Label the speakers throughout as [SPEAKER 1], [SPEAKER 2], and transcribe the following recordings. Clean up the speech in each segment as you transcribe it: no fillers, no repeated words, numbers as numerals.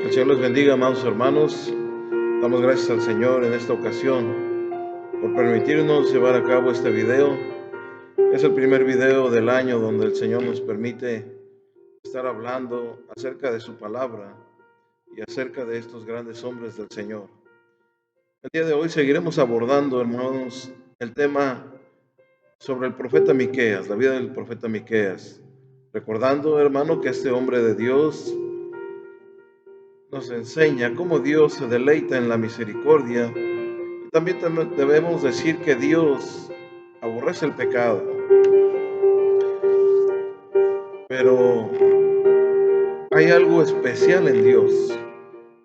[SPEAKER 1] El Señor les bendiga, amados hermanos. Damos gracias al Señor en esta ocasión por permitirnos llevar a cabo este video. Es el primer video del año donde el Señor nos permite estar hablando acerca de su palabra y acerca de estos grandes hombres del Señor. El día de hoy seguiremos abordando, hermanos, el tema sobre el profeta Miqueas, la vida del profeta Miqueas. Recordando, hermano, que este hombre de Dios nos enseña cómo Dios se deleita en la misericordia. Y también debemos decir que Dios aborrece el pecado, pero hay algo especial en Dios,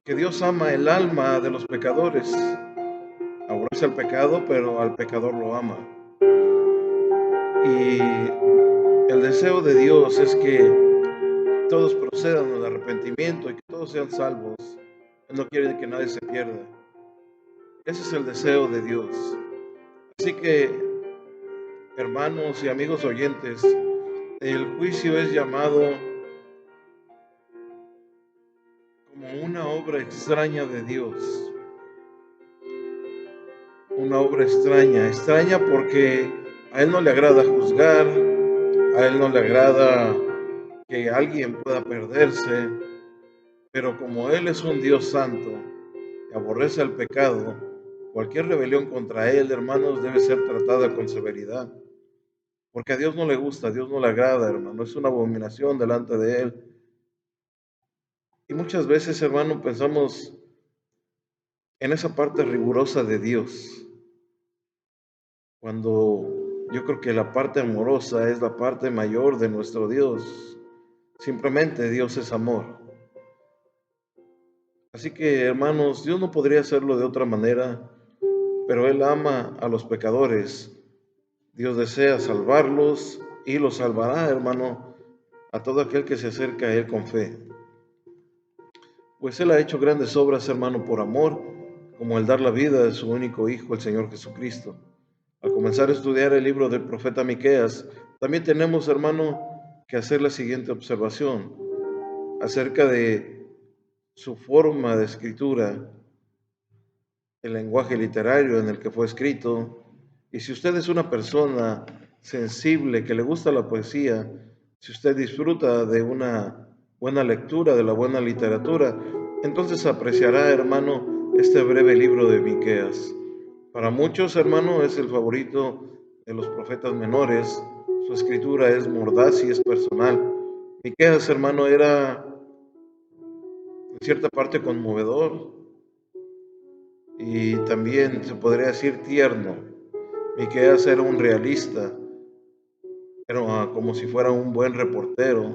[SPEAKER 1] que Dios ama el alma de los pecadores. Aborrece el pecado, pero al pecador lo ama. Y el deseo de Dios es que todos procedan al arrepentimiento y que todos sean salvos. Él no quiere que nadie se pierda. Ese es el deseo de Dios. Así que, hermanos y amigos oyentes, el juicio es llamado como una obra extraña de Dios. Una obra extraña porque a Él no le agrada juzgar, a Él no le agrada que alguien pueda perderse, pero como Él es un Dios santo y aborrece el pecado, cualquier rebelión contra Él, hermanos, debe ser tratada con severidad. Porque a Dios no le gusta, a Dios no le agrada, hermano, es una abominación delante de Él. Y muchas veces, hermano, pensamos en esa parte rigurosa de Dios, cuando yo creo que la parte amorosa es la parte mayor de nuestro Dios. Simplemente Dios es amor. Así que, hermanos, Dios no podría hacerlo de otra manera, pero Él ama a los pecadores. Dios desea salvarlos y los salvará, hermano, a todo aquel que se acerca a Él con fe. Pues Él ha hecho grandes obras, hermano, por amor, como el dar la vida de su único Hijo, el Señor Jesucristo. Al comenzar a estudiar el libro del profeta Miqueas, también tenemos, hermano, que hacer la siguiente observación acerca de su forma de escritura, el lenguaje literario en el que fue escrito. Y si usted es una persona sensible, que le gusta la poesía, si usted disfruta de una buena lectura, de la buena literatura, entonces apreciará, hermano, este breve libro de Miqueas. Para muchos, hermano, es el favorito de los profetas menores. Su escritura es mordaz y es personal. Miqueas, hermano, era en cierta parte conmovedor y también se podría decir tierno. Miqueas era un realista, era como si fuera un buen reportero.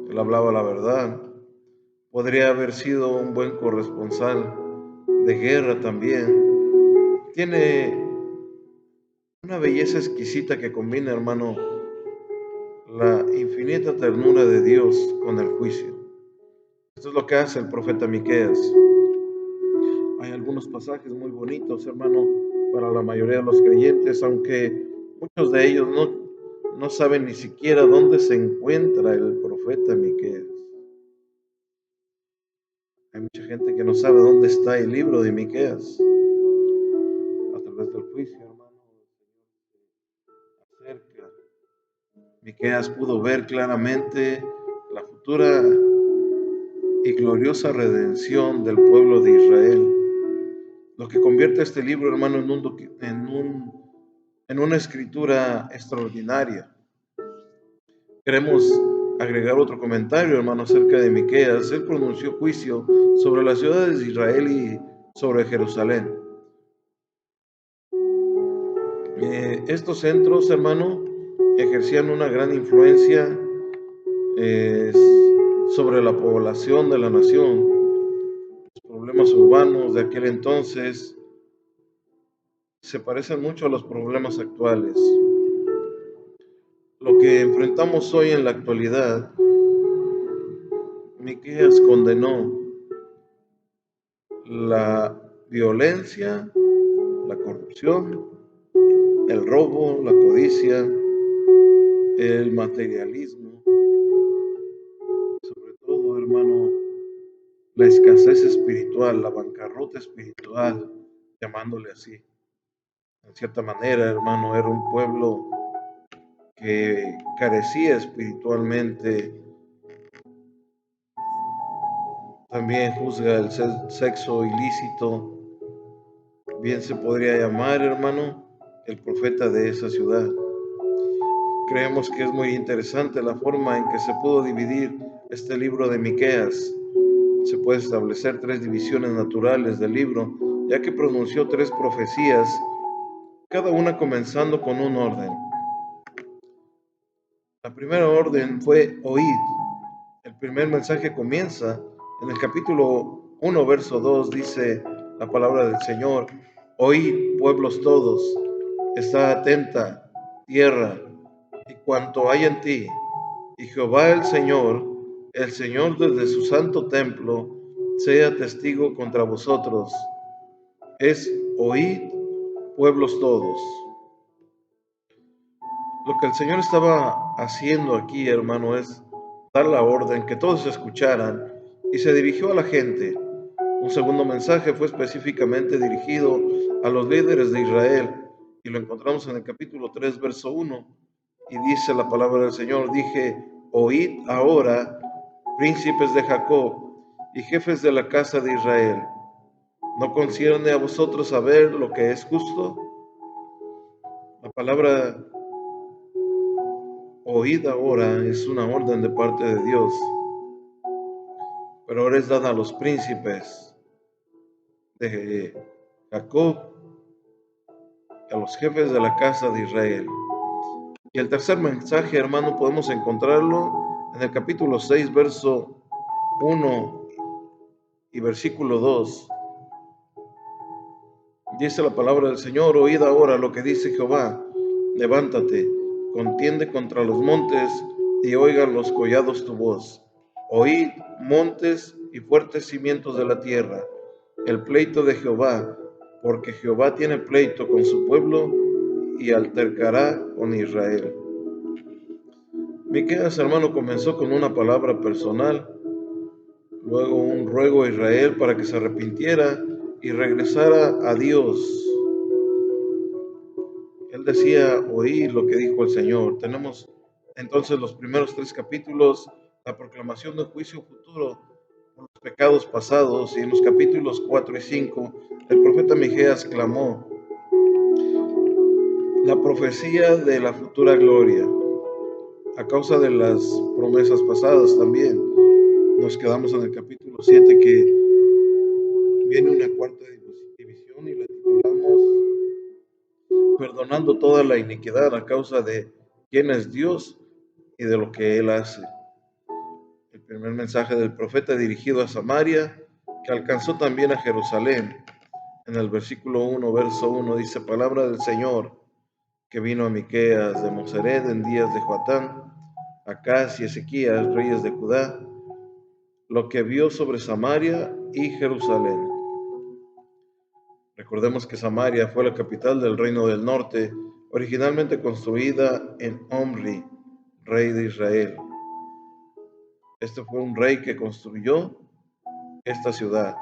[SPEAKER 1] Él hablaba la verdad. Podría haber sido un buen corresponsal de guerra también. Tiene una belleza exquisita que combina, hermano, la infinita ternura de Dios con el juicio. Esto es lo que hace el profeta Miqueas. Hay algunos pasajes muy bonitos, hermano, para la mayoría de los creyentes, aunque muchos de ellos no saben ni siquiera dónde se encuentra el profeta Miqueas. Hay mucha gente que no sabe dónde está el libro de Miqueas. A través del juicio, hermano, acerca. Miqueas pudo ver claramente la futura y gloriosa redención del pueblo de Israel. Lo que convierte este libro, hermano, en una escritura extraordinaria. Queremos agregar otro comentario, hermano, acerca de Miqueas. Él pronunció juicio sobre las ciudades de Israel y sobre Jerusalén. Estos centros, hermano, ejercían una gran influencia eh, sobre la población de la nación. Los problemas urbanos de aquel entonces se parecen mucho a los problemas actuales. Lo que enfrentamos hoy en la actualidad, Miqueas condenó la violencia, la corrupción, el robo, la codicia, el materialismo, sobre todo, hermano, la escasez espiritual, la bancarrota espiritual, llamándole así. En cierta manera, hermano, era un pueblo que carecía espiritualmente. También juzga el sexo ilícito. Bien se podría llamar, hermano, el profeta de esa ciudad. Creemos que es muy interesante la forma en que se pudo dividir este libro de Miqueas. Se puede establecer 3 divisiones naturales del libro, ya que pronunció 3 profecías, cada una comenzando con un orden. La primera orden fue oíd. El primer mensaje comienza en el capítulo 1, verso 2, dice la palabra del Señor: oíd, pueblos todos, está atenta, tierra, y cuanto hay en ti, y Jehová el Señor desde su santo templo, sea testigo contra vosotros. Es oíd, pueblos todos. Lo que el Señor estaba haciendo aquí, hermano, es dar la orden que todos escucharan, y se dirigió a la gente. Un segundo mensaje fue específicamente dirigido a los líderes de Israel, y lo encontramos en el capítulo 3, verso 1, y dice la palabra del Señor: dije, oíd ahora, príncipes de Jacob y jefes de la casa de Israel, ¿no concierne a vosotros saber lo que es justo? La palabra oíd ahora es una orden de parte de Dios, pero ahora es dada a los príncipes de Jacob, a los jefes de la casa de Israel. Y el tercer mensaje, hermano, podemos encontrarlo en el capítulo 6, verso 1 y versículo 2. Dice la palabra del Señor: oíd ahora lo que dice Jehová, levántate, contiende contra los montes, y oigan los collados tu voz. Oíd, montes y fuertes cimientos de la tierra, el pleito de Jehová, porque Jehová tiene pleito con su pueblo y altercará con Israel. Miqueas, hermano, comenzó con una palabra personal, luego un ruego a Israel para que se arrepintiera y regresara a Dios. Él decía oír lo que dijo el Señor. Tenemos entonces los primeros 3 capítulos, la proclamación del juicio futuro por los pecados pasados, y en los capítulos 4 y 5 el profeta Miqueas clamó la profecía de la futura gloria. A causa de las promesas pasadas también nos quedamos en el capítulo 7, que viene una cuarta división, y la titulamos perdonando toda la iniquidad, a causa de quién es Dios y de lo que Él hace. El primer mensaje del profeta dirigido a Samaria, que alcanzó también a Jerusalén. En el versículo 1, verso 1, dice: palabra del Señor que vino a Miqueas de Mosered en días de Joatán, Acaz y Ezequías, reyes de Judá, lo que vio sobre Samaria y Jerusalén. Recordemos que Samaria fue la capital del reino del norte, originalmente construida en Omri, rey de Israel. Este fue un rey que construyó esta ciudad,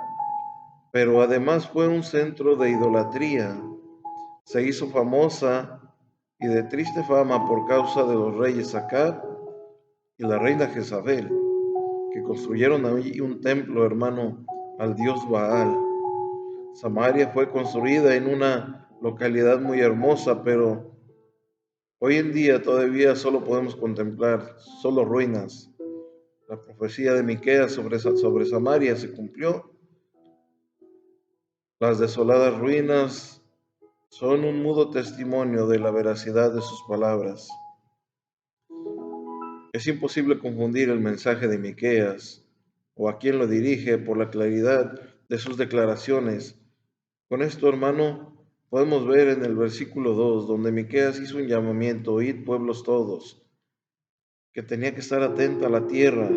[SPEAKER 1] pero además fue un centro de idolatría. Se hizo famosa y de triste fama por causa de los reyes Acab y la reina Jezabel, que construyeron ahí un templo, hermano, al dios Baal. Samaria fue construida en una localidad muy hermosa, pero hoy en día todavía solo podemos contemplar solo ruinas. La profecía de Miqueas sobre Samaria se cumplió. Las desoladas ruinas son un mudo testimonio de la veracidad de sus palabras. Es imposible confundir el mensaje de Miqueas o a quien lo dirige por la claridad de sus declaraciones. Con esto, hermano, podemos ver en el versículo 2, donde Miqueas hizo un llamamiento: oíd, pueblos todos, que tenía que estar atenta a la tierra.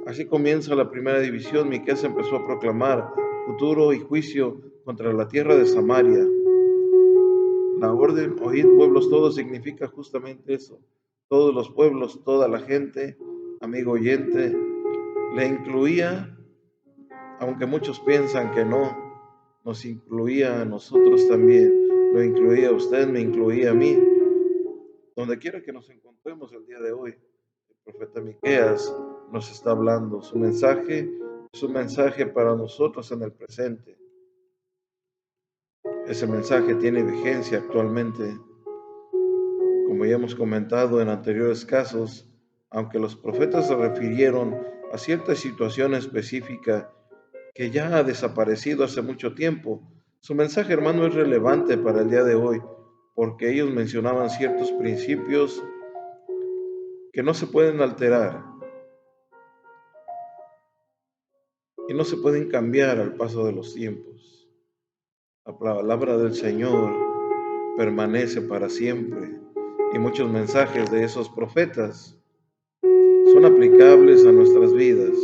[SPEAKER 1] Así comienza la primera división. Miqueas empezó a proclamar futuro y juicio contra la tierra de Samaria. La orden oíd, pueblos todos, significa justamente eso: todos los pueblos, toda la gente. Amigo oyente, le incluía aunque muchos piensan que no, nos incluía a nosotros también, lo incluía a usted, me incluía a mí. Donde quiera que nos encontremos el día de hoy, el profeta Miqueas nos está hablando. Su mensaje es un mensaje para nosotros en el presente. Ese mensaje tiene vigencia actualmente. Como ya hemos comentado en anteriores casos, aunque los profetas se refirieron a cierta situación específica que ya ha desaparecido hace mucho tiempo, su mensaje, hermano, es relevante para el día de hoy, porque ellos mencionaban ciertos principios que no se pueden alterar y no se pueden cambiar al paso de los tiempos. La palabra del Señor permanece para siempre y muchos mensajes de esos profetas son aplicables a nuestras vidas.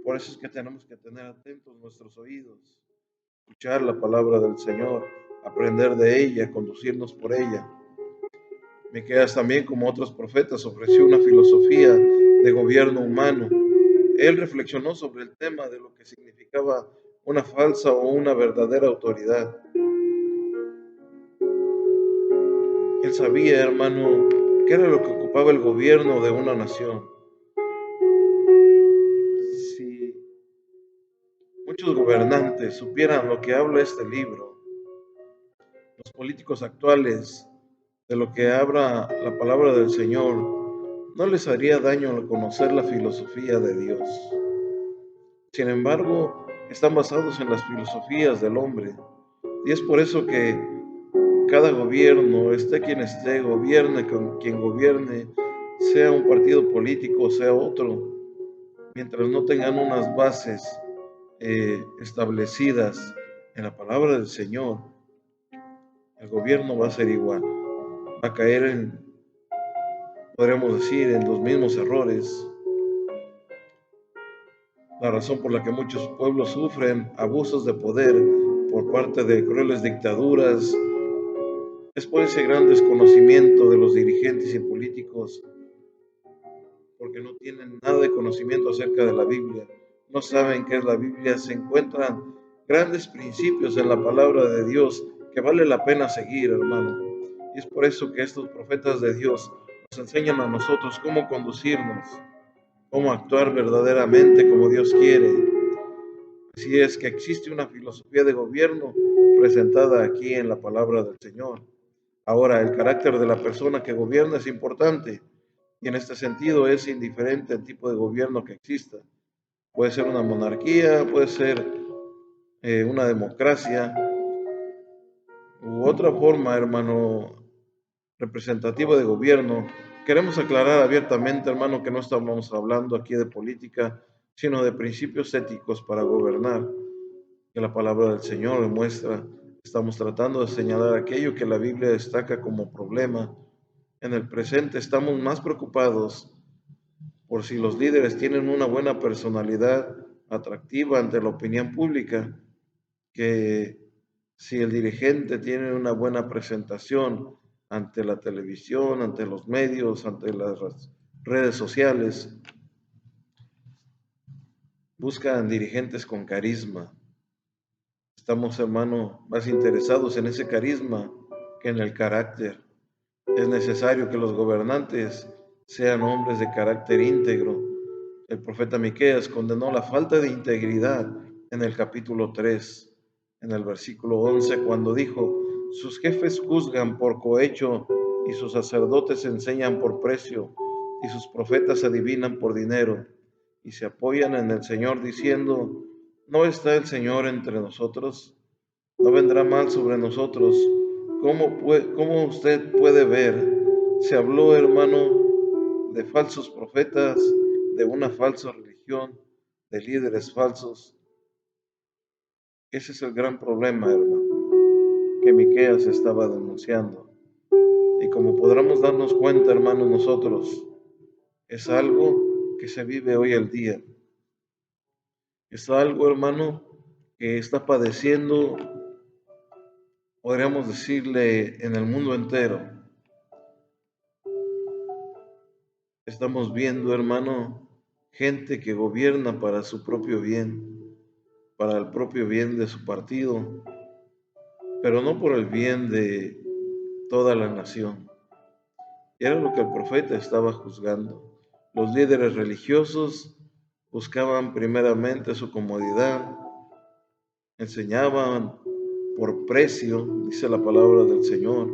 [SPEAKER 1] Por eso es que tenemos que tener atentos nuestros oídos, escuchar la palabra del Señor, aprender de ella, conducirnos por ella. Miqueas también, como otros profetas, ofreció una filosofía de gobierno humano. Él reflexionó sobre el tema de lo que significaba una falsa o una verdadera autoridad. Él sabía, hermano, qué era lo que ocupaba el gobierno de una nación. Si muchos gobernantes supieran lo que habla este libro, los políticos actuales, de lo que habla la palabra del Señor, no les haría daño al conocer la filosofía de Dios. Sin embargo, están basados en las filosofías del hombre. Y es por eso que cada gobierno, esté, gobierne con quien gobierne, sea un partido político o sea otro, mientras no tengan unas bases establecidas en la palabra del Señor, el gobierno va a ser igual, va a caer podríamos decir, en los mismos errores. La razón por la que muchos pueblos sufren abusos de poder por parte de crueles dictaduras es por ese gran desconocimiento de los dirigentes y políticos, porque no tienen nada de conocimiento acerca de la Biblia, no saben qué es la Biblia, se encuentran grandes principios en la palabra de Dios que vale la pena seguir, hermano. Y es por eso que estos profetas de Dios nos enseñan a nosotros cómo conducirnos, cómo actuar verdaderamente como Dios quiere. Así es que existe una filosofía de gobierno presentada aquí en la palabra del Señor. Ahora, el carácter de la persona que gobierna es importante y en este sentido es indiferente el tipo de gobierno que exista. Puede ser una monarquía, puede ser una democracia u otra forma, hermano, representativa de gobierno. Queremos aclarar abiertamente, hermano, que no estamos hablando aquí de política, sino de principios éticos para gobernar, que la palabra del Señor demuestra. Estamos tratando de señalar aquello que la Biblia destaca como problema. En el presente estamos más preocupados por si los líderes tienen una buena personalidad atractiva ante la opinión pública, que si el dirigente tiene una buena presentación ante la televisión, ante los medios, ante las redes sociales. Buscan dirigentes con carisma. Estamos, hermano, más interesados en ese carisma que en el carácter. Es necesario que los gobernantes sean hombres de carácter íntegro. El profeta Miqueas condenó la falta de integridad en el capítulo 3, en el versículo 11, cuando dijo: sus jefes juzgan por cohecho y sus sacerdotes enseñan por precio y sus profetas adivinan por dinero y se apoyan en el Señor diciendo: ¿no está el Señor entre nosotros? ¿No vendrá mal sobre nosotros? ¿Cómo usted puede ver? Se habló, hermano, de falsos profetas, de una falsa religión, de líderes falsos. Ese es el gran problema, hermano, que Miqueas estaba denunciando. Y como podremos darnos cuenta, hermanos, nosotros, es algo que se vive hoy el día. Es algo, hermano, que está padeciendo, podríamos decirle, en el mundo entero. Estamos viendo, hermano, gente que gobierna para su propio bien. para el propio bien de su partido, pero no por el bien de toda la nación. Y era lo que el profeta estaba juzgando. Los líderes religiosos buscaban primeramente su comodidad, enseñaban por precio, dice la palabra del Señor.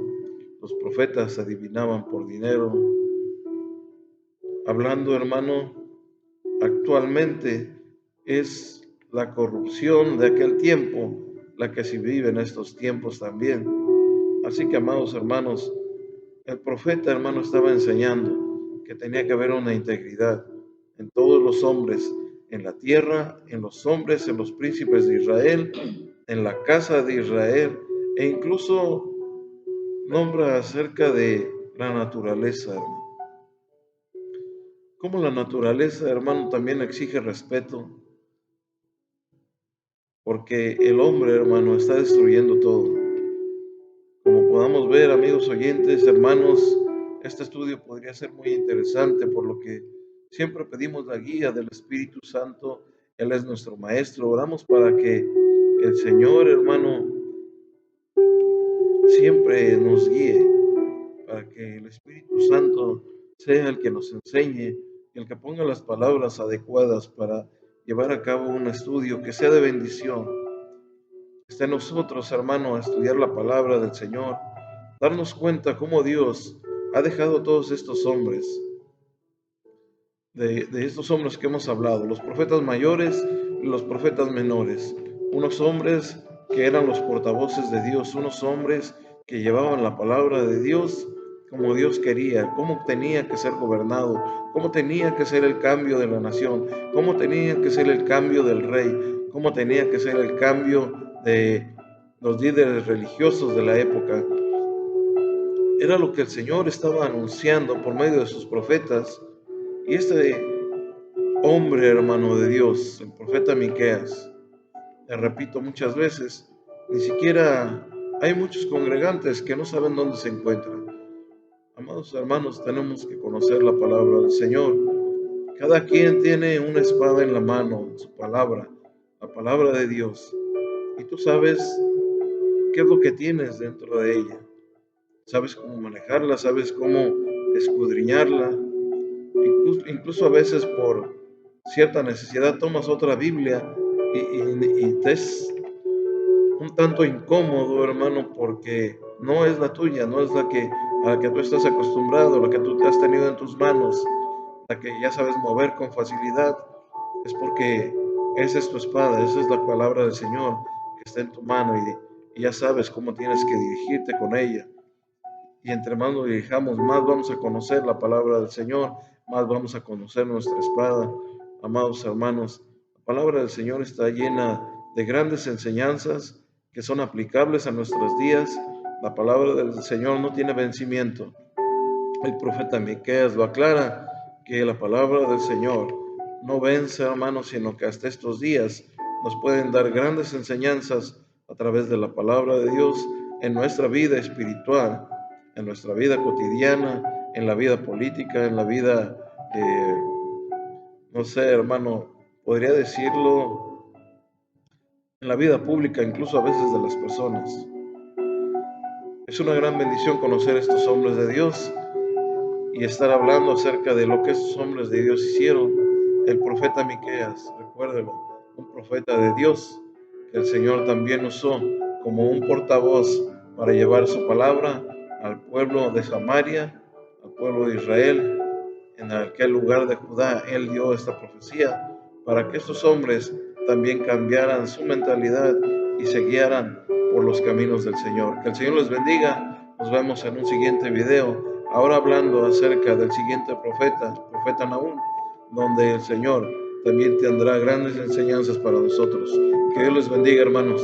[SPEAKER 1] Los profetas adivinaban por dinero. Hablando, hermano, actualmente es la corrupción de aquel tiempo la que se vive en estos tiempos también. Así que, amados hermanos, el profeta, hermano, estaba enseñando que tenía que haber una integridad en todos los hombres, en la tierra, en los hombres, en los príncipes de Israel, en la casa de Israel, e incluso nombra acerca de la naturaleza, hermano. Como la naturaleza, hermano, también exige respeto, porque el hombre, hermano, está destruyendo todo. Como podamos ver, amigos oyentes, hermanos, este estudio podría ser muy interesante, por lo que siempre pedimos la guía del Espíritu Santo. Él es nuestro Maestro. Oramos para que el Señor, hermano, siempre nos guíe, para que el Espíritu Santo sea el que nos enseñe, el que ponga las palabras adecuadas para llevar a cabo un estudio que sea de bendición. Está en nosotros, hermano, a estudiar la palabra del Señor, darnos cuenta cómo Dios ha dejado a todos estos hombres, de estos hombres que hemos hablado, los profetas mayores y los profetas menores, unos hombres que eran los portavoces de Dios, unos hombres que llevaban la palabra de Dios como Dios quería, cómo tenía que ser gobernado, cómo tenía que ser el cambio de la nación, cómo tenía que ser el cambio del rey, cómo tenía que ser el cambio de los líderes religiosos de la época. Era lo que el Señor estaba anunciando por medio de sus profetas. Y este hombre, hermano de Dios, el profeta Miqueas, le repito muchas veces, ni siquiera hay muchos congregantes que no saben dónde se encuentran. Amados hermanos, tenemos que conocer la palabra del Señor. Cada quien tiene una espada en la mano, su palabra, la palabra de Dios. Y tú sabes qué es lo que tienes dentro de ella. Sabes cómo manejarla, sabes cómo escudriñarla. Incluso a veces por cierta necesidad tomas otra Biblia y te es un tanto incómodo, hermano, porque no es la tuya, no es a la que tú estás acostumbrado, la que tú te has tenido en tus manos, la que ya sabes mover con facilidad. Es porque esa es tu espada, esa es la palabra del Señor que está en tu mano y ya sabes cómo tienes que dirigirte con ella. Y entre más nos dirijamos, más vamos a conocer la palabra del Señor, más vamos a conocer nuestra espada. Amados hermanos, la palabra del Señor está llena de grandes enseñanzas que son aplicables a nuestros días. La palabra del Señor no tiene vencimiento. El profeta Miqueas lo aclara, que la palabra del Señor no vence, hermanos, sino que hasta estos días nos pueden dar grandes enseñanzas a través de la palabra de Dios en nuestra vida espiritual, en nuestra vida cotidiana, en la vida política, en la vida, no sé, hermano, podría decirlo, en la vida pública, incluso a veces de las personas. Es una gran bendición conocer a estos hombres de Dios y estar hablando acerca de lo que estos hombres de Dios hicieron. El profeta Miqueas, recuérdelo, un profeta de Dios que el Señor también usó como un portavoz para llevar su palabra al pueblo de Samaria, al pueblo de Israel. En aquel lugar de Judá, Él dio esta profecía para que estos hombres también cambiaran su mentalidad y se guiaran por los caminos del Señor. Que el Señor les bendiga. Nos vemos en un siguiente video. Ahora hablando acerca del siguiente profeta, el profeta Nahum, donde el Señor también tendrá grandes enseñanzas para nosotros. Que Dios les bendiga, hermanos.